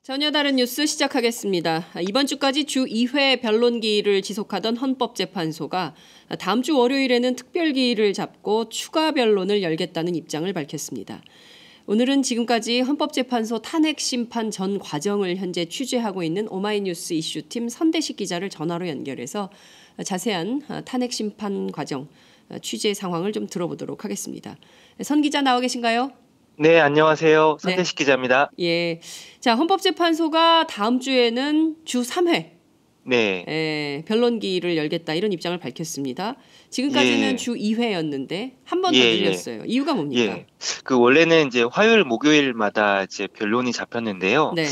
전혀 다른 뉴스 시작하겠습니다. 이번 주까지 주 2회 변론기일을 지속하던 헌법재판소가 다음 주 월요일에는 특별기일을 잡고 추가 변론을 열겠다는 입장을 밝혔습니다. 오늘은 지금까지 헌법재판소 탄핵심판 전 과정을 현재 취재하고 있는 오마이뉴스 이슈팀 선대식 기자를 전화로 연결해서 자세한 탄핵심판 과정, 취재 상황을 좀 들어보도록 하겠습니다. 선 기자 나와 계신가요? 네, 안녕하세요. 네. 선대식 기자입니다. 예. 자, 헌법재판소가 다음 주에는 주 3회 네. 변론기일을 열겠다 이런 입장을 밝혔습니다. 지금까지는 예. 주 2회였는데 한 번 더 예, 늘렸어요. 이유가 뭡니까? 예. 원래는 이제 화요일, 목요일마다 이제 변론이 잡혔는데요. 네.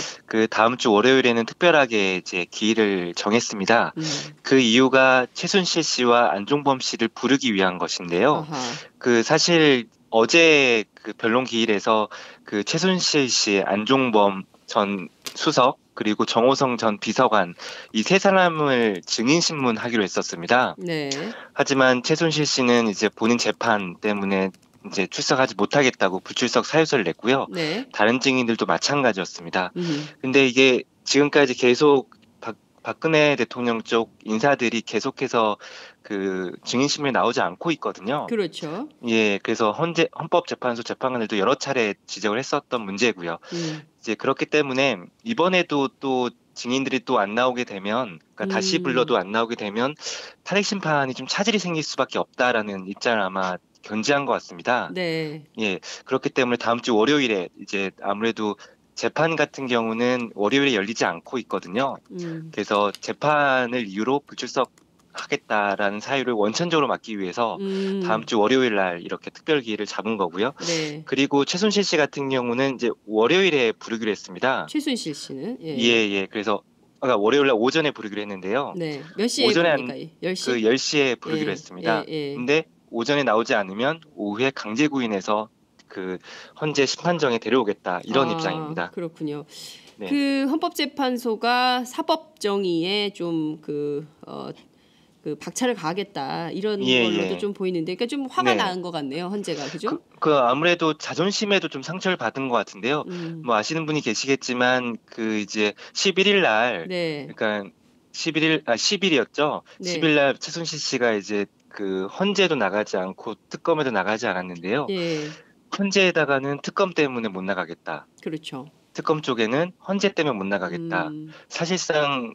다음 주 월요일에는 특별하게 이제 기일을 정했습니다. 그 이유가 최순실 씨와 안종범 씨를 부르기 위한 것인데요. 아하. 사실 어제 변론 기일에서 최순실 씨, 안종범 전 수석, 그리고 정호성 전 비서관 이 세 사람을 증인 신문하기로 했었습니다. 네. 하지만 최순실 씨는 이제 본인 재판 때문에 이제 출석하지 못하겠다고 불출석 사유서를 냈고요. 네. 다른 증인들도 마찬가지였습니다. 근데 이게 지금까지 계속 박근혜 대통령 쪽 인사들이 계속해서 증인 신문에 나오지 않고 있거든요. 그렇죠. 예, 그래서 헌법재판소 재판관들도 여러 차례 지적을 했었던 문제고요. 이제 그렇기 때문에 이번에도 또 증인들이 또 안 나오게 되면, 그러니까 다시 불러도 안 나오게 되면 탄핵 심판이 좀 차질이 생길 수밖에 없다라는 입장을 아마 견지한 것 같습니다. 네. 예, 그렇기 때문에 다음 주 월요일에 이제 아무래도 재판 같은 경우는 월요일에 열리지 않고 있거든요. 그래서 재판을 이유로 불출석하겠다라는 사유를 원천적으로 막기 위해서 다음 주 월요일 날 이렇게 특별 기일을 잡은 거고요. 네. 그리고 최순실 씨 같은 경우는 이제 월요일에 부르기로 했습니다. 최순실 씨는 예. 그래서 월요일 날 오전에 부르기로 했는데요. 네. 몇 시에 오전에 부릅니까? 10시? 10시에 부르기로 했습니다. 예. 근데 오전에 나오지 않으면 오후에 강제 구인해서 헌재 심판정에 데려오겠다 이런 입장입니다. 그렇군요. 네. 헌법재판소가 사법정의에 좀 박차를 가하겠다 이런 걸로도 좀 보이는데, 그러니까 좀 화가 나는 것 같네요, 헌재가. 그죠? 아무래도 자존심에도 좀 상처를 받은 것 같은데요. 뭐 아시는 분이 계시겠지만 이제 11일 날, 네. 그러니까 10일이었죠. 네. 10일 날 최순실 씨가 이제 헌재도 나가지 않고 특검에도 나가지 않았는데요. 예. 헌재에다가는 특검 때문에 못 나가겠다. 그렇죠. 특검 쪽에는 헌재 때문에 못 나가겠다. 사실상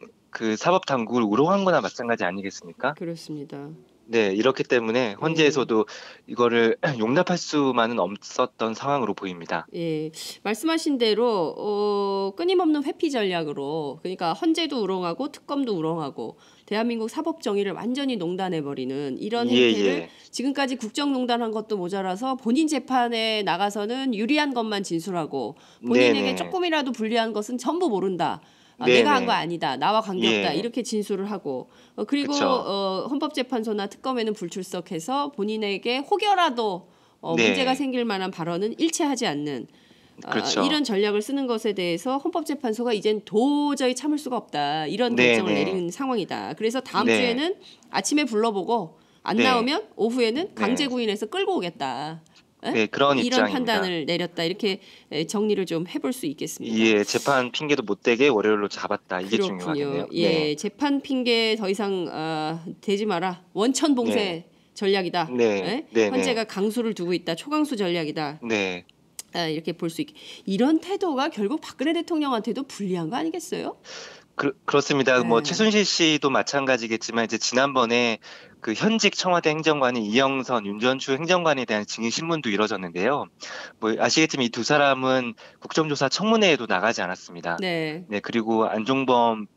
사법 당국을 우롱한 거나 마찬가지 아니겠습니까? 그렇습니다. 네, 이렇기 때문에 헌재에서도 이거를 용납할 수만은 없었던 상황으로 보입니다. 예, 말씀하신 대로 끊임없는 회피 전략으로, 그러니까 헌재도 우롱하고 특검도 우롱하고 대한민국 사법 정의를 완전히 농단해버리는 이런 행태를 지금까지 국정농단한 것도 모자라서 본인 재판에 나가서는 유리한 것만 진술하고 본인에게 조금이라도 불리한 것은 전부 모른다. 내가 한 거 아니다. 나와 관계없다. 이렇게 진술을 하고 그리고 헌법재판소나 특검에는 불출석해서 본인에게 혹여라도 문제가 생길 만한 발언은 일체하지 않는 이런 전략을 쓰는 것에 대해서 헌법재판소가 이젠 도저히 참을 수가 없다. 이런 결정을 내린 상황이다. 그래서 다음 주에는 아침에 불러보고 안 나오면 오후에는 강제 구인해서 끌고 오겠다. 네, 그런 이런 입장입니다. 판단을 내렸다. 이렇게 정리를 좀 해볼 수 있겠습니다. 예, 재판 핑계도 못 대게 월요일로 잡았다. 이게 중요하겠네요. 예, 재판 핑계 더 이상 대지 마라. 원천 봉쇄 전략이다. 헌재가 강수를 두고 있다. 초강수 전략이다. 네. 이렇게 볼 수 있게. 이런 태도가 결국 박근혜 대통령한테도 불리한 거 아니겠어요? 그렇습니다. 뭐 최순실 씨도 마찬가지겠지만 이제 지난번에 현직 청와대 행정관인 이영선, 윤전추 행정관에 대한 증인 신문도 이뤄졌는데요. 뭐 아시겠지만 이 두 사람은 국정조사 청문회에도 나가지 않았습니다. 네. 그리고 안종범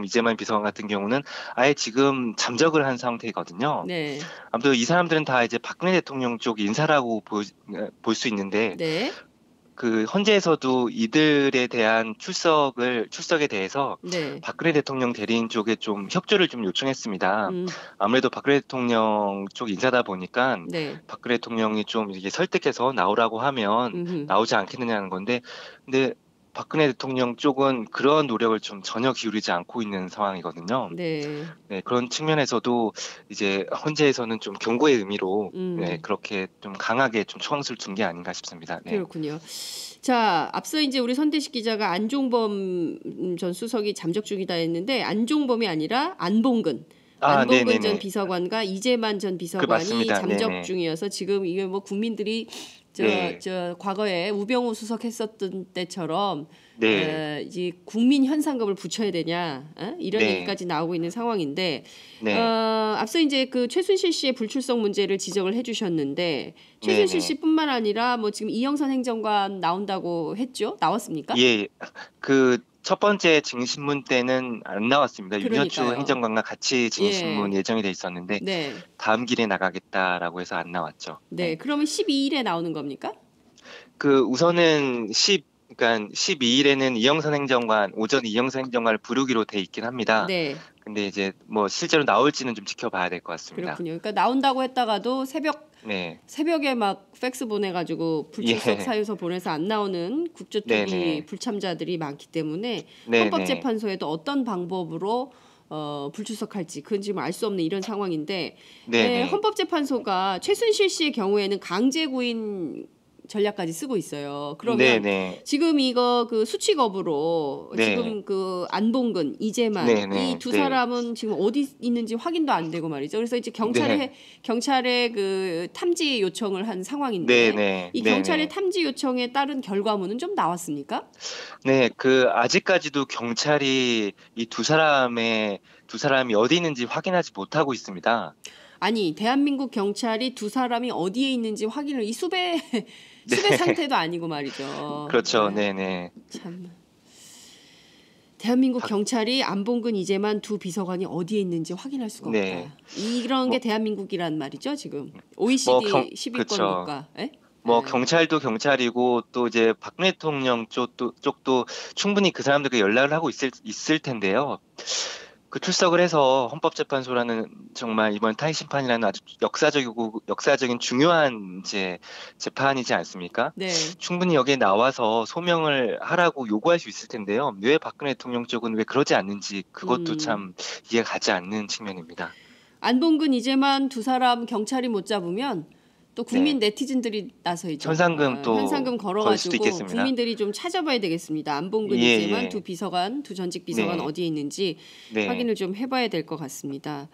이재만 비서관 같은 경우는 아예 지금 잠적을 한 상태거든요. 네. 아무튼 이 사람들은 다 이제 박근혜 대통령 쪽 인사라고 볼 수 있는데. 네. 헌재에서도 이들에 대한 출석에 대해서 박근혜 대통령 대리인 쪽에 좀 협조를 좀 요청했습니다. 아무래도 박근혜 대통령 쪽 인사다 보니까 박근혜 대통령이 좀 이게 설득해서 나오라고 하면 나오지 않겠느냐는 건데, 근데 박근혜 대통령 쪽은 그런 노력을 좀 전혀 기울이지 않고 있는 상황이거든요. 네. 네, 그런 측면에서도 이제 헌재에서는 좀 경고의 의미로 네, 그렇게 좀 강하게 좀 초항수를 둔 게 아닌가 싶습니다. 네. 그렇군요. 자, 앞서 이제 우리 선대식 기자가 안종범 전 수석이 잠적 중이다 했는데 안종범이 아니라 안봉근. 안봉근 네네네. 전 비서관과 이재만 전 비서관이 잠적 네네. 중이어서 지금 이게 뭐 국민들이 저 과거에 우병우 수석 했었던 때처럼 네. 이제 국민 현상금을 붙여야 되냐 이런 얘기까지 나오고 있는 상황인데 앞서 이제 그 최순실 씨의 불출석 문제를 지적을 해주셨는데 최순실 씨뿐만 아니라 뭐 지금 이영선 행정관 나온다고 했죠? 나왔습니까? 예, 그 첫 번째 증인신문 때는 안 나왔습니다. 윤여추 행정관과 같이 증인신문 예정이 돼 있었는데 다음 길에 나가겠다라고 해서 안 나왔죠. 네, 그러면 12일에 나오는 겁니까? 그 우선은 그러니까 12일에는 이영선 행정관 오전 이영선 행정관을 부르기로 돼 있긴 합니다. 네. 근데 이제 뭐 실제로 나올지는 좀 지켜봐야 될 것 같습니다. 그렇군요. 그러니까 나온다고 했다가도 새벽에 막 팩스 보내가지고 불출석 사유서 보내서 안 나오는 국조특위 불참자들이 많기 때문에 헌법재판소에도 어떤 방법으로 불출석할지 그건 지금 알 수 없는 이런 상황인데 헌법재판소가 최순실 씨의 경우에는 강제 구인 전략까지 쓰고 있어요. 그러면 지금 이거 그 수치거부로 지금 그 안봉근, 이재만 이 두 사람은 지금 어디 있는지 확인도 안 되고 말이죠. 그래서 이제 경찰에 그 탐지 요청을 한 상황인데 이 경찰의 탐지 요청에 따른 결과물은 좀 나왔습니까? 네, 그 아직까지도 경찰이 이 두 사람이 어디 있는지 확인하지 못하고 있습니다. 아니, 대한민국 경찰이 두 사람이 어디에 있는지 확인을 이 수배 상태도 아니고 말이죠. 그렇죠. 네네. 참. 대한민국 경찰이 안봉근, 이재만 두 비서관이 어디에 있는지 확인할 수가 없다. 이런 게 대한민국이란 말이죠, 지금. OECD 10위권 국가. 경찰도 경찰이고 또 이제 박근혜 대통령 쪽도 충분히 그 사람들과 연락을 하고 있을 텐데요. 그 출석을 해서 헌법재판소라는 정말 이번 타이 심판이라는 아주 역사적인 중요한 이제 재판이지 않습니까? 충분히 여기에 나와서 소명을 하라고 요구할 수 있을 텐데요. 왜 박근혜 대통령 쪽은 왜 그러지 않는지 그것도 참 이해가 가지 않는 측면입니다. 안봉근, 이재만 두 사람 경찰이 못 잡으면 또 국민 네티즌들이 나서있죠. 현상금 걸어가지고 국민들이 좀 찾아봐야 되겠습니다. 안봉근, 이재만 두 비서관, 두 전직 비서관 어디에 있는지 확인을 좀 해봐야 될 것 같습니다.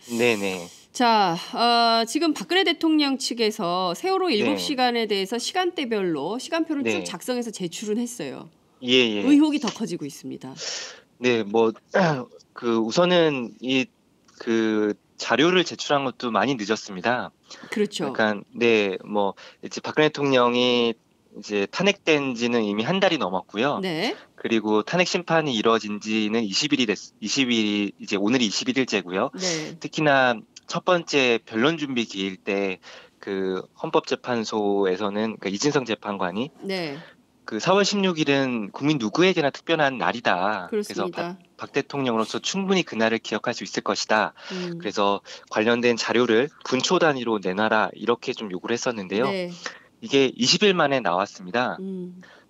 자, 지금 박근혜 대통령 측에서 세월호 7시간에 대해서 시간대별로 시간표를 쭉 작성해서 제출은 했어요. 의혹이 더 커지고 있습니다. 네, 우선은 자료를 제출한 것도 많이 늦었습니다. 그렇죠. 그러니까 이제 박근혜 대통령이 이제 탄핵된 지는 이미 한 달이 넘었고요. 그리고 탄핵 심판이 이루어진 지는 20일이 이제 오늘이 21일째고요. 특히나 첫 번째 변론 준비 기일 때 그 헌법재판소에서는 그러니까 이진성 재판관이 그 4월 16일은 국민 누구에게나 특별한 날이다. 그렇습니다. 그래서 박 대통령으로서 충분히 그날을 기억할 수 있을 것이다. 그래서 관련된 자료를 분초 단위로 내놔라 이렇게 좀 요구를 했었는데요. 이게 20일 만에 나왔습니다.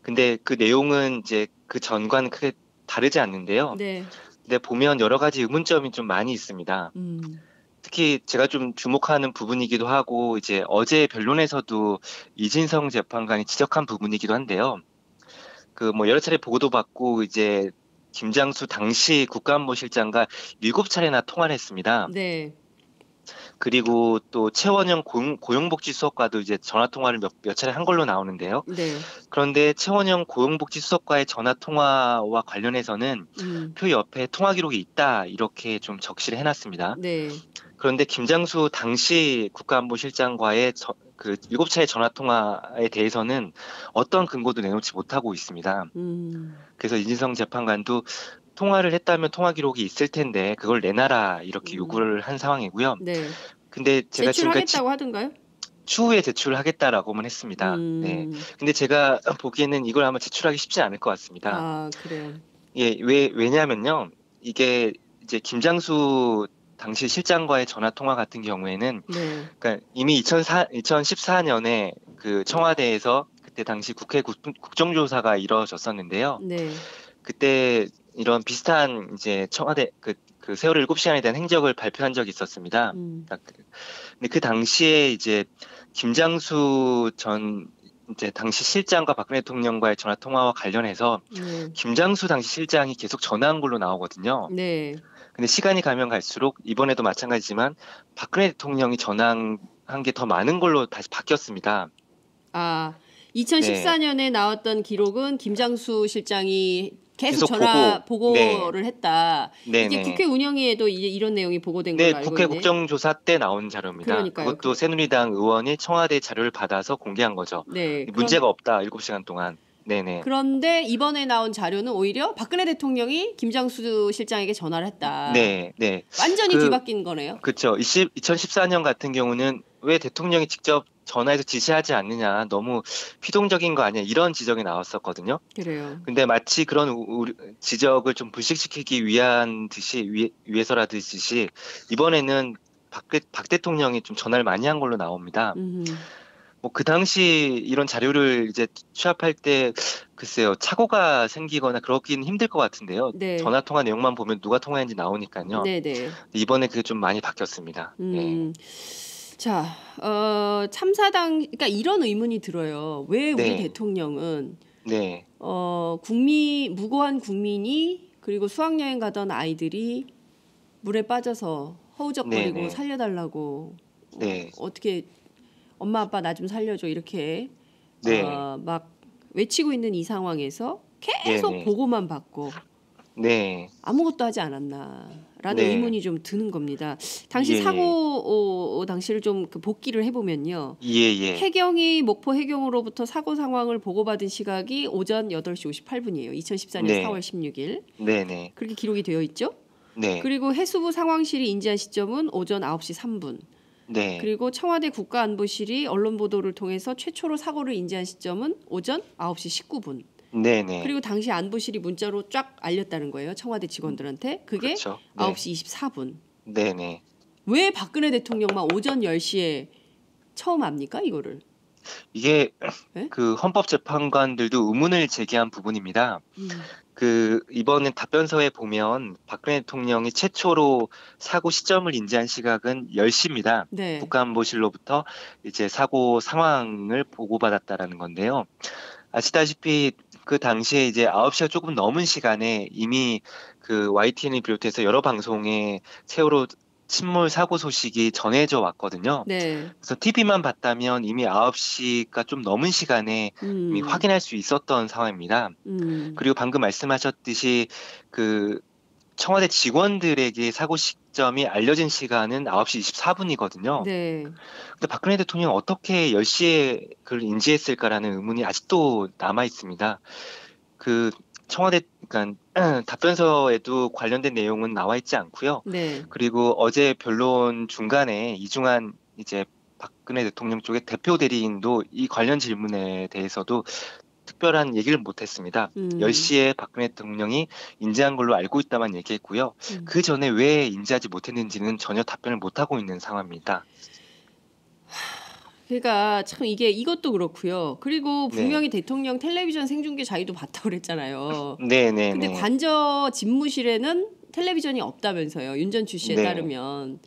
근데 그 내용은 이제 그 전과는 크게 다르지 않는데요. 근데 보면 여러 가지 의문점이 좀 많이 있습니다. 특히 제가 좀 주목하는 부분이기도 하고 이제 어제 변론에서도 이진성 재판관이 지적한 부분이기도 한데요. 그 여러 차례 보고도 받고 이제 김장수 당시 국가안보실장과 7차례나 통화를 했습니다. 그리고 또 최원영 고용복지수석과도 이제 전화 통화를 몇 차례 한 걸로 나오는데요. 그런데 최원영 고용복지수석과의 전화 통화와 관련해서는 표 옆에 통화 기록이 있다 이렇게 좀 적시를 해놨습니다. 그런데 김장수 당시 국가안보실장과의 그 7차례 전화 통화에 대해서는 어떤 근거도 내놓지 못하고 있습니다. 그래서 이진성 재판관도 통화를 했다면 통화 기록이 있을 텐데 그걸 내놔라 이렇게 요구를 한 상황이고요. 근데 제가 제출하겠다고 하던가요? 추후에 제출하겠다라고만 했습니다. 근데 제가 보기에는 이걸 아마 제출하기 쉽지 않을 것 같습니다. 그래요. 왜냐하면요. 이게 이제 김장수 당시 실장과의 전화 통화 같은 경우에는 그러니까 이미 2014년에 그 청와대에서 그때 당시 국회 국정조사가 이루어졌었는데요. 네. 그때 이런 비슷한 이제 청와대 그 세월호 7시간에 대한 행적을 발표한 적이 있었습니다. 근데 그 당시에 이제 김장수 전 이제 당시 실장과 박근혜 대통령과의 전화 통화와 관련해서 김장수 당시 실장이 계속 전화한 걸로 나오거든요. 네. 근데 시간이 가면 갈수록 이번에도 마찬가지지만 박근혜 대통령이 전화한 게 더 많은 걸로 다시 바뀌었습니다. 2014년에 나왔던 기록은 김장수 실장이 계속 전화 보고를 했다. 이게 국회 운영위에도 이제 이런 내용이 보고된 걸로 알고 있는데. 국회 국정조사 때 나온 자료입니다. 그러니까요. 그것도 새누리당 의원이 청와대 자료를 받아서 공개한 거죠. 문제가 없다. 7시간 동안. 네네. 그런데 이번에 나온 자료는 오히려 박근혜 대통령이 김장수 실장에게 전화를 했다. 네. 완전히 뒤바뀐 거네요. 그렇죠. 2014년 같은 경우는 왜 대통령이 직접 전화해서 지시하지 않느냐, 너무 피동적인 거 아니야, 이런 지적이 나왔었거든요. 그래요. 근데 마치 그런 지적을 좀 불식시키기 위해서라듯이 이번에는 박 대통령이 좀 전화를 많이 한 걸로 나옵니다. 뭐 그 당시 이런 자료를 이제 취합할 때 글쎄요, 착오가 생기거나 그러긴 힘들 것 같은데요. 전화 통화 내용만 보면 누가 통화했는지 나오니까요. 이번에 그게 좀 많이 바뀌었습니다. 자, 참사당, 그러니까 이런 의문이 들어요. 왜 우리 대통령은 무고한 국민이 그리고 수학여행 가던 아이들이 물에 빠져서 허우적거리고 살려달라고 어떻게 엄마 아빠 나 좀 살려줘 이렇게 막 외치고 있는 이 상황에서 계속 보고만 받고 아무것도 하지 않았나라는 의문이 좀 드는 겁니다. 당시 사고 당시를 좀 복기를 해보면요. 해경이 목포 해경으로부터 사고 상황을 보고받은 시각이 오전 8시 58분이에요. 2014년 4월 16일. 그렇게 기록이 되어 있죠. 그리고 해수부 상황실이 인지한 시점은 오전 9시 3분. 그리고 청와대 국가안보실이 언론 보도를 통해서 최초로 사고를 인지한 시점은 오전 9시 19분. 그리고 당시 안보실이 문자로 쫙 알렸다는 거예요. 청와대 직원들한테. 그게 9시 24분. 왜 박근혜 대통령만 오전 10시에 처음 압니까? 이거를. 이게 그 헌법재판관들도 의문을 제기한 부분입니다. 이번에 답변서에 보면 박근혜 대통령이 최초로 사고 시점을 인지한 시각은 10시입니다. 국가안보실로부터 이제 사고 상황을 보고받았다라는 건데요. 아시다시피 그 당시에 이제 9시가 조금 넘은 시간에 이미 그 YTN을 비롯해서 여러 방송에 세월호 침몰 사고 소식이 전해져 왔거든요. 그래서 TV만 봤다면 이미 9시가 좀 넘은 시간에 이미 확인할 수 있었던 상황입니다. 그리고 방금 말씀하셨듯이 그 청와대 직원들에게 사고 시점이 알려진 시간은 9시 24분이거든요. 근데 박근혜 대통령은 어떻게 10시에 그걸 인지했을까라는 의문이 아직도 남아 있습니다. 그 청와대 그러니까 답변서에도 관련된 내용은 나와 있지 않고요. 그리고 어제 변론 중간에 이중한 이제 박근혜 대통령 쪽의 대표 대리인도 이 관련 질문에 대해서도 특별한 얘기를 못했습니다. 10시에 박근혜 대통령이 인지한 걸로 알고 있다만 얘기했고요. 그 전에 왜 인지하지 못했는지는 전혀 답변을 못하고 있는 상황입니다. 그러니까 참 이것도 그렇고요. 그리고 분명히 대통령 텔레비전 생중계 자유도 받다고 그랬잖아요. 근데 관저 집무실에는 텔레비전이 없다면서요. 윤 전 주씨에 따르면.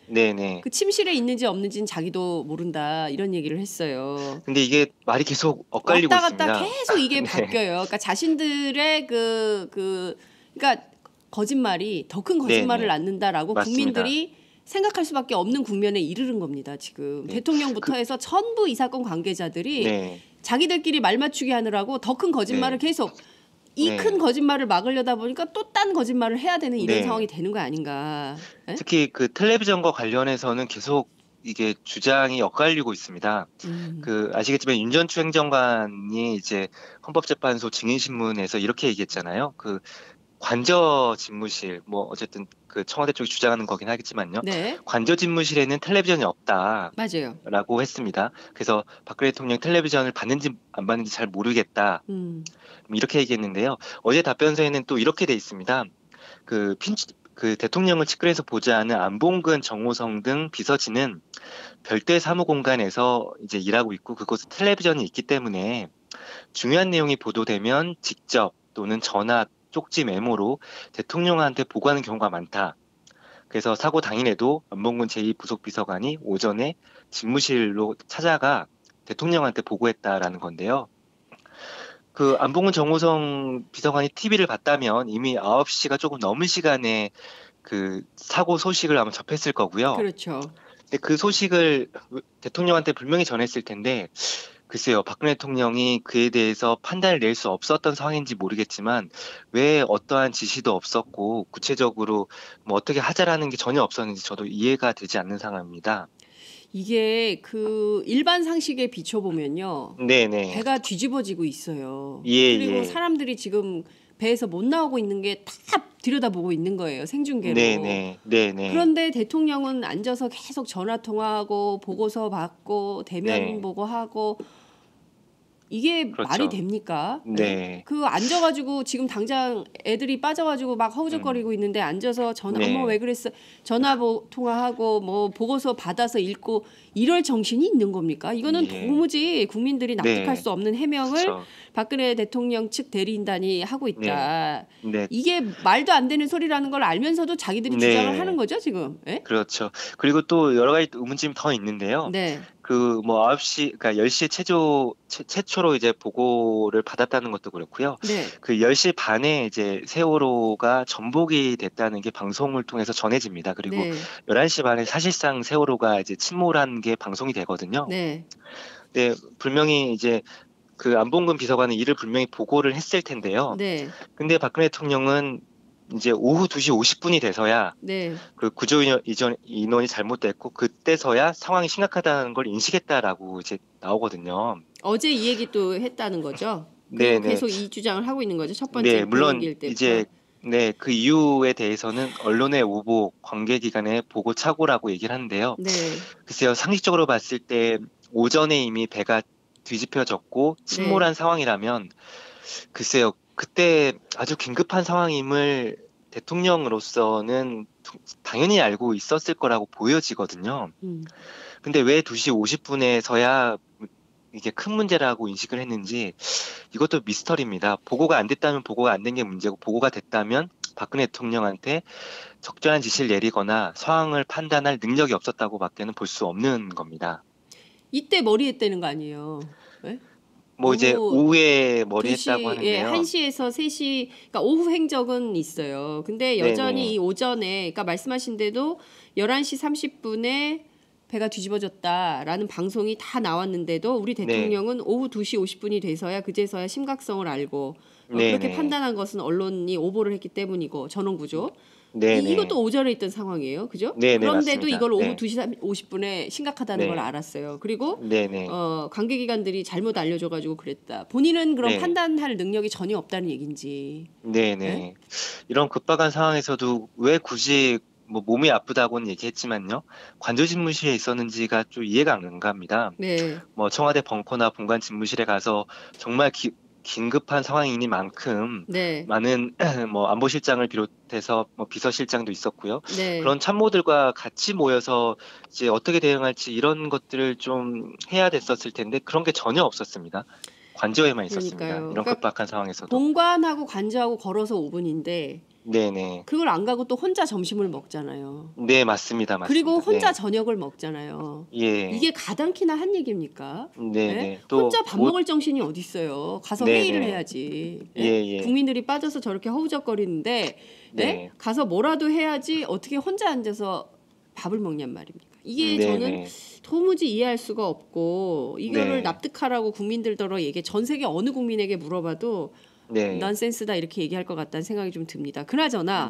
그 침실에 있는지 없는지는 자기도 모른다 이런 얘기를 했어요. 근데 이게 말이 계속 엇갈리고 왔다 있습니다. 갔다 계속 이게 바뀌어요. 그러니까 자신들의 그러니까 거짓말이 더 큰 거짓말을 낳는다라고 국민들이 생각할 수밖에 없는 국면에 이르는 겁니다. 지금 대통령부터 해서 전부 이 사건 관계자들이 자기들끼리 말 맞추기 하느라고 더 큰 거짓말을 계속 이 큰 거짓말을 막으려다 보니까 또 딴 거짓말을 해야 되는 이런 상황이 되는 거 아닌가. 특히 그 텔레비전과 관련해서는 계속 이게 주장이 엇갈리고 있습니다. 그 아시겠지만 윤 전 행정관이 이제 헌법재판소 증인신문에서 이렇게 얘기했잖아요. 그 관저 집무실 뭐 어쨌든 그 청와대 쪽이 주장하는 거긴 하겠지만요. 관저 집무실에는 텔레비전이 없다. 라고 했습니다. 그래서 박근혜 대통령 텔레비전을 봤는지 안 봤는지 잘 모르겠다. 이렇게 얘기했는데요. 어제 답변서에는 또 이렇게 돼 있습니다. 그 대통령을 측근에서 보좌하는 안봉근, 정호성 등 비서진은 별도의 사무공간에서 이제 일하고 있고 그곳에 텔레비전이 있기 때문에 중요한 내용이 보도되면 직접 또는 전화, 쪽지 메모로 대통령한테 보고하는 경우가 많다. 그래서 사고 당일에도 안봉근 제2부속비서관이 오전에 집무실로 찾아가 대통령한테 보고했다라는 건데요. 그 안봉근 정호성 비서관이 TV를 봤다면 이미 9시가 조금 넘은 시간에 그 사고 소식을 아마 접했을 거고요. 그렇죠. 근데 그 소식을 대통령한테 분명히 전했을 텐데 글쎄요, 박근혜 대통령이 그에 대해서 판단을 낼 수 없었던 상황인지 모르겠지만 왜 어떠한 지시도 없었고 구체적으로 뭐 어떻게 하자라는 게 전혀 없었는지 저도 이해가 되지 않는 상황입니다. 이게 그 일반 상식에 비춰보면요. 네네. 배가 뒤집어지고 있어요. 예, 그리고 예. 사람들이 지금 배에서 못 나오고 있는 게 다 들여다보고 있는 거예요. 생중계로. 네네. 네네. 그런데 대통령은 앉아서 계속 전화 통화하고 보고서 받고 대면 네. 보고하고 이게 그렇죠. 말이 됩니까? 네. 그 앉아가지고 지금 당장 애들이 빠져가지고 막 허우적거리고 있는데 앉아서 전화 네. 어머 왜 그랬어 전화 통화하고 뭐 보고서 받아서 읽고 이럴 정신이 있는 겁니까? 이거는 예. 도무지 국민들이 납득할 네. 수 없는 해명을 그렇죠. 박근혜 대통령 측 대리인단이 하고 있다. 네. 이게 말도 안 되는 소리라는 걸 알면서도 자기들이 네. 주장을 하는 거죠 지금. 예? 그렇죠. 그리고 또 여러 가지 의문점이 더 있는데요. 네. 그 뭐 9시, 그러니까 10시에 최초로 이제 보고를 받았다는 것도 그렇고요. 네. 그 10시 반에 이제 세월호가 전복이 됐다는 게 방송을 통해서 전해집니다. 그리고 네. 11시 반에 사실상 세월호가 이제 침몰한 게 방송이 되거든요. 네. 네, 분명히 이제 그 안봉근 비서관은 이를 분명히 보고를 했을 텐데요. 네. 근데 박근혜 대통령은 이제 오후 2시 50분이 돼서야 네. 그 구조 이전 인원이 잘못됐고 그때서야 상황이 심각하다는 걸 인식했다라고 이제 나오거든요. 어제 이 얘기 또 했다는 거죠. 네, 그리고 네. 계속 이 주장을 하고 있는 거죠. 첫 번째 네, 물론 얘기일 때부터. 이제 네, 그 이유에 대해서는 언론의 오보, 관계기관의 보고 착오라고 얘기를 하는데요. 네. 글쎄요, 상식적으로 봤을 때 오전에 이미 배가 뒤집혀졌고 침몰한 상황이라면 글쎄요, 그때 아주 긴급한 상황임을 대통령으로서는 당연히 알고 있었을 거라고 보여지거든요. 근데 왜 2시 50분에서야 이게 큰 문제라고 인식을 했는지 이것도 미스터리입니다. 보고가 안 됐다면 보고가 안 된 게 문제고 보고가 됐다면 박근혜 대통령한테 적절한 지시를 내리거나 상황을 판단할 능력이 없었다고 밖에는 볼 수 없는 겁니다. 이때 머리했다는 거 아니에요? 네? 뭐 이제 오후에 머리 2시, 했다고 하는데요. 1시에서 3시, 그러니까 오후 행적은 있어요. 근데 여전히 네네. 이 오전에, 그러니까 말씀하신 대로 11시 30분에 배가 뒤집어졌다라는 방송이 다 나왔는데도 우리 대통령은 오후 2시 50분이 돼서야 그제서야 심각성을 알고 그렇게 판단한 것은 언론이 오보를 했기 때문이고 전원구조. 이것도 오전에 있던 상황이에요. 그죠? 그런데도 맞습니다. 이걸 오후 2시 50분에 심각하다는 걸 알았어요. 그리고 관계기관들이 잘못 알려줘가지고 그랬다. 본인은 그럼 판단할 능력이 전혀 없다는 얘기인지. 네? 이런 급박한 상황에서도 왜 굳이 뭐 몸이 아프다고는 얘기했지만요. 관저집무실에 있었는지가 좀 이해가 안 갑니다. 뭐 청와대 벙커나 본관 집무실에 가서 정말 긴급한 상황이니만큼 많은 뭐 안보실장을 비롯해서 뭐 비서실장도 있었고요. 그런 참모들과 같이 모여서 이제 어떻게 대응할지 이런 것들을 좀 해야 됐었을 텐데 그런 게 전혀 없었습니다. 관저에만 있었습니다. 그러니까요. 이런 급박한 상황에서도. 본관하고 관저하고 걸어서 5분인데 네네. 그걸 안 가고 또 혼자 점심을 먹잖아요. 네, 맞습니다. 그리고 혼자 저녁을 먹잖아요. 예. 이게 가당키나 한 얘기입니까? 네네. 또 혼자 밥 먹을 정신이 어디 있어요? 가서 회의를 해야지. 국민들이 빠져서 저렇게 허우적거리는데 가서 뭐라도 해야지 어떻게 혼자 앉아서 밥을 먹냔 말입니까? 이게 저는 도무지 이해할 수가 없고 이거를 납득하라고 국민들더러 얘기 전 세계 어느 국민에게 물어봐도 넌센스다 이렇게 얘기할 것 같다는 생각이 좀 듭니다. 그나저나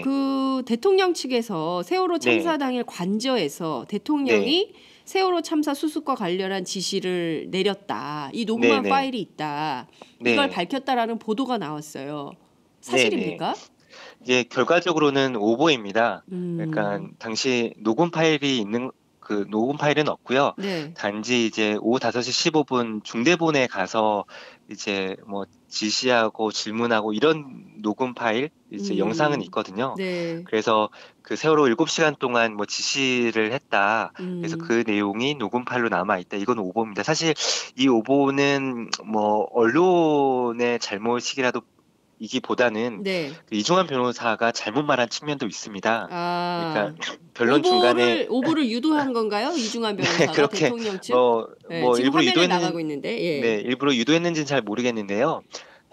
그 대통령 측에서 세월호 참사 당일 관저에서 대통령이 세월호 참사 수습과 관련한 지시를 내렸다. 이 녹음한 파일이 있다. 이걸 밝혔다라는 보도가 나왔어요. 사실입니까? 결과적으로는 오보입니다. 그러니까 당시 녹음 파일이 있는 그 녹음 파일은 없고요. 네. 단지 이제 오후 5시 15분 중대본에 가서 이제 뭐 지시하고 질문하고 이런 녹음 파일, 이제 영상은 있거든요. 네. 그래서 그 세월호 7시간 동안 뭐 지시를 했다. 그래서 그 내용이 녹음 파일로 남아 있다. 이건 오보입니다. 사실 이 오보는 뭐 언론의 잘못이라도 이기보다는 네. 그 이중환 변호사가 잘못 말한 측면도 있습니다. 그러니까 아, 변론 중간에 오보를 유도한 건가요? 이중환 변호사가 그렇게 대통령 측? 네, 지금 일부러 화면에 유도했는 나가고 있는데, 예. 네, 일부러 유도했는지는 잘 모르겠는데요.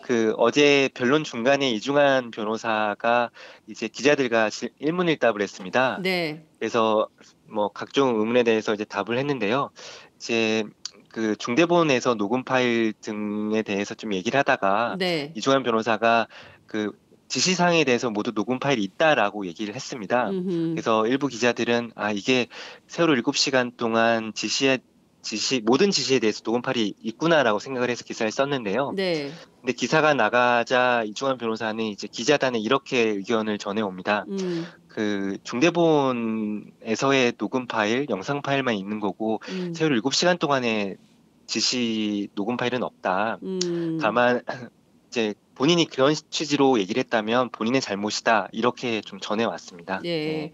그 어제 변론 중간에 이중환 변호사가 이제 기자들과 일문일답을 했습니다. 네. 그래서 뭐 각종 의문에 대해서 이제 답을 했는데요. 이제 그 중대본에서 녹음 파일 등에 대해서 좀 얘기를 하다가 네. 이중환 변호사가 그 지시사항에 대해서 모두 녹음 파일이 있다라고 얘기를 했습니다. 그래서 일부 기자들은 이게 세월호 7시간 동안 모든 지시에 대해서 녹음 파일이 있구나라고 생각을 해서 기사를 썼는데요. 네. 근데 기사가 나가자 이중환 변호사는 이제 기자단에 이렇게 의견을 전해옵니다. 그 중대본에서의 녹음 파일, 영상 파일만 있는 거고 세월호 7시간 동안의 지시 녹음 파일은 없다. 다만 이제 본인이 그런 취지로 얘기를 했다면 본인의 잘못이다. 이렇게 좀 전해왔습니다. 네.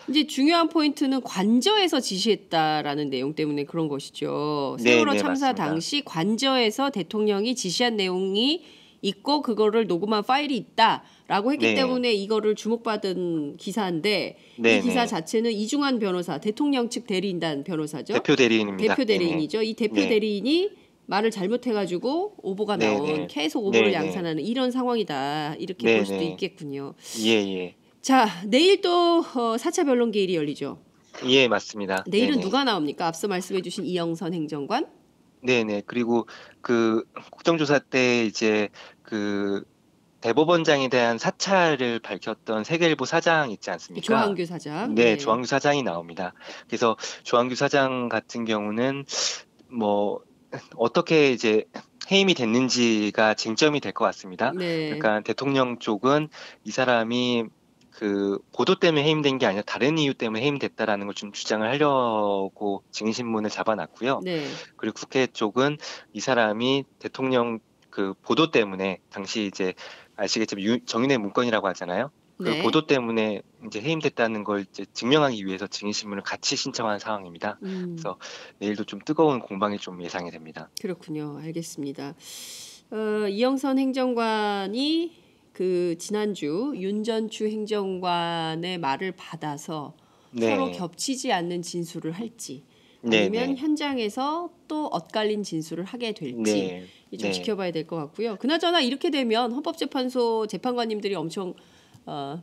이제 중요한 포인트는 관저에서 지시했다라는 내용 때문에 그런 것이죠. 세월호 네, 참사 맞습니다. 당시 관저에서 대통령이 지시한 내용이 있고 그거를 녹음한 파일이 있다라고 했기 네. 때문에 이거를 주목받은 기사인데 네, 이 기사 네. 자체는 이중환 변호사, 대통령 측 대리인단 변호사죠. 대표 대리인입니다. 대표 대리인이죠. 이 대표 네. 대리인이 말을 잘못해가지고 오보가 네, 나온 네. 계속 오보를 네, 양산하는 이런 상황이다. 이렇게 네, 볼 수도 네. 있겠군요. 예. 자, 내일 또 4차 변론 기일이 열리죠. 예, 맞습니다. 내일은 네네. 누가 나옵니까? 앞서 말씀해주신 이영선 행정관? 네네. 그리고 그 국정조사 때 이제 그 대법원장에 대한 사찰을 밝혔던 세계일보 사장 있지 않습니까? 조항규 사장. 네, 조항규 사장이 나옵니다. 그래서 조항규 사장 같은 경우는 뭐 어떻게 이제 해임이 됐는지가 쟁점이 될 것 같습니다. 네. 그러니까 대통령 쪽은 이 사람이 그 보도 때문에 해임된 게 아니라 다른 이유 때문에 해임됐다라는 걸 좀 주장을 하려고 증인신문을 잡아놨고요. 네. 그리고 국회 쪽은 이 사람이 대통령 그 보도 때문에 당시 이제 아시겠지만 정인의 문건이라고 하잖아요. 그 네. 보도 때문에 이제 해임됐다는 걸 이제 증명하기 위해서 증인신문을 같이 신청한 상황입니다. 그래서 내일도 좀 뜨거운 공방이 좀 예상이 됩니다. 그렇군요. 알겠습니다. 이영선 행정관이 그 지난주 윤전추 행정관의 말을 받아서 서로 겹치지 않는 진술을 할지 아니면 현장에서 또 엇갈린 진술을 하게 될지 좀 지켜봐야 될 것 같고요. 그나저나 이렇게 되면 헌법재판소 재판관님들이 엄청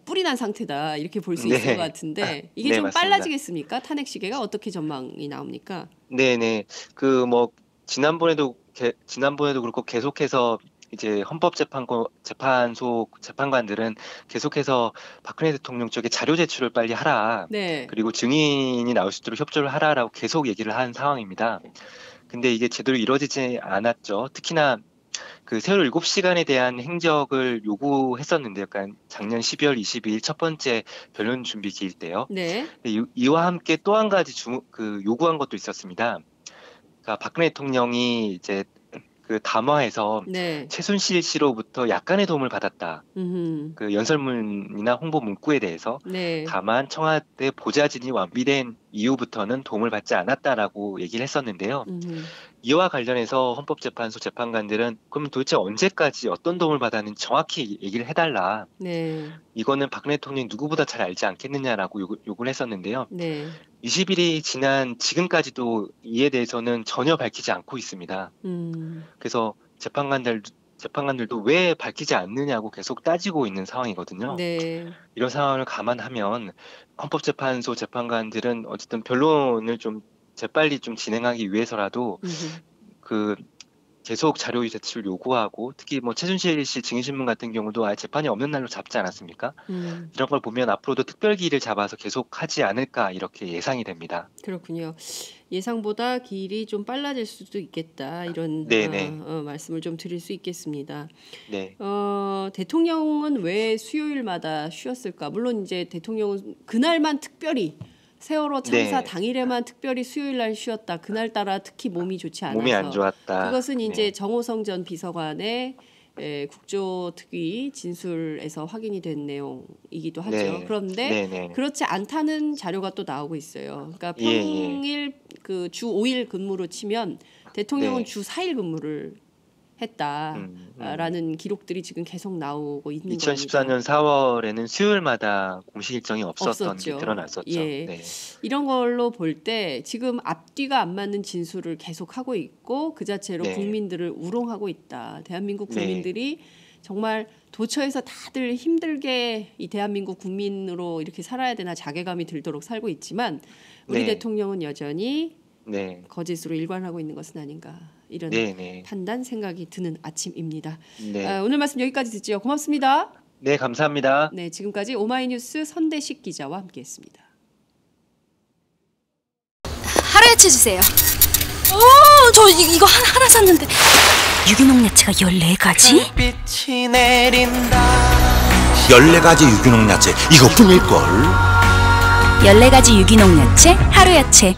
뿔이 난 상태다 이렇게 볼 수 있을 것 같은데 이게 좀 맞습니다. 빨라지겠습니까? 탄핵 시계가 어떻게 전망이 나옵니까? 네네. 그 뭐 지난번에도 그렇고 계속해서 이제 헌법재판소 재판관들은 계속해서 박근혜 대통령 쪽에 자료 제출을 빨리 하라. 네. 그리고 증인이 나올 수 있도록 협조를 하라라고 계속 얘기를 한 상황입니다. 근데 이게 제대로 이루어지지 않았죠. 특히나 그 세월호 7시간에 대한 행적을 요구했었는데 약간 작년 12월 22일 첫 번째 변론 준비 기일 때요. 네. 이와 함께 또 한 가지 요구한 것도 있었습니다. 그러니까 박근혜 대통령이 이제 그 담화에서 최순실 씨로부터 약간의 도움을 받았다. 그 연설문이나 홍보 문구에 대해서 다만 청와대 보좌진이 완비된 이후부터는 도움을 받지 않았다라고 얘기를 했었는데요. 이와 관련해서 헌법재판소 재판관들은 그럼 도대체 언제까지 어떤 도움을 받았는지 정확히 얘기를 해달라. 이거는 박근혜 대통령이 누구보다 잘 알지 않겠느냐라고 요구를 했었는데요. 20일이 지난 지금까지도 이에 대해서는 전혀 밝히지 않고 있습니다. 그래서 재판관들도 왜 밝히지 않느냐고 계속 따지고 있는 상황이거든요. 이런 상황을 감안하면 헌법재판소 재판관들은 어쨌든 변론을 좀 재빨리 좀 진행하기 위해서라도 그 계속 자료 제출을 요구하고 특히 뭐 최순실 씨 증인신문 같은 경우도 아예 재판이 없는 날로 잡지 않았습니까? 이런 걸 보면 앞으로도 특별기일을 잡아서 계속 하지 않을까 이렇게 예상이 됩니다. 그렇군요. 예상보다 기일이 좀 빨라질 수도 있겠다 이런 말씀을 좀 드릴 수 있겠습니다. 대통령은 왜 수요일마다 쉬었을까? 물론 이제 대통령은 그날만 특별히 세월호 참사 네. 당일에만 특별히 수요일 날 쉬었다. 그날따라 특히 몸이 좋지 않아서. 몸이 안 좋았다. 그것은 이제 네. 정호성 전 비서관의 국조특위 진술에서 확인이 된 내용이기도 하죠. 네. 그런데 네네. 그렇지 않다는 자료가 또 나오고 있어요. 그러니까 예, 예. 평일 그 주 5일 근무로 치면 대통령은 네. 주 4일 근무를 했다라는 기록들이 지금 계속 나오고 있는 겁니다. 2014년 4월에는 수요일마다 공식 일정이 없었던 게 없었죠. 드러났었죠. 예. 네. 이런 걸로 볼 때 지금 앞뒤가 안 맞는 진술을 계속하고 있고 그 자체로 네. 국민들을 우롱하고 있다. 대한민국 네. 국민들이 정말 도처에서 다들 힘들게 이 대한민국 국민으로 이렇게 살아야 되나 자괴감이 들도록 살고 있지만 우리 네. 대통령은 여전히 네. 거짓으로 일관하고 있는 것은 아닌가 이런 네네. 판단 생각이 드는 아침입니다. 네. 오늘 말씀 여기까지 듣죠. 고맙습니다. 네, 감사합니다. 네, 지금까지 오마이뉴스 선대식 기자와 함께했습니다. 하루야채 주세요. 저 이거 하나 샀는데 유기농 야채가 14가지? 14가지 유기농 야채 이것뿐일걸. 14가지 유기농 야채 하루야채.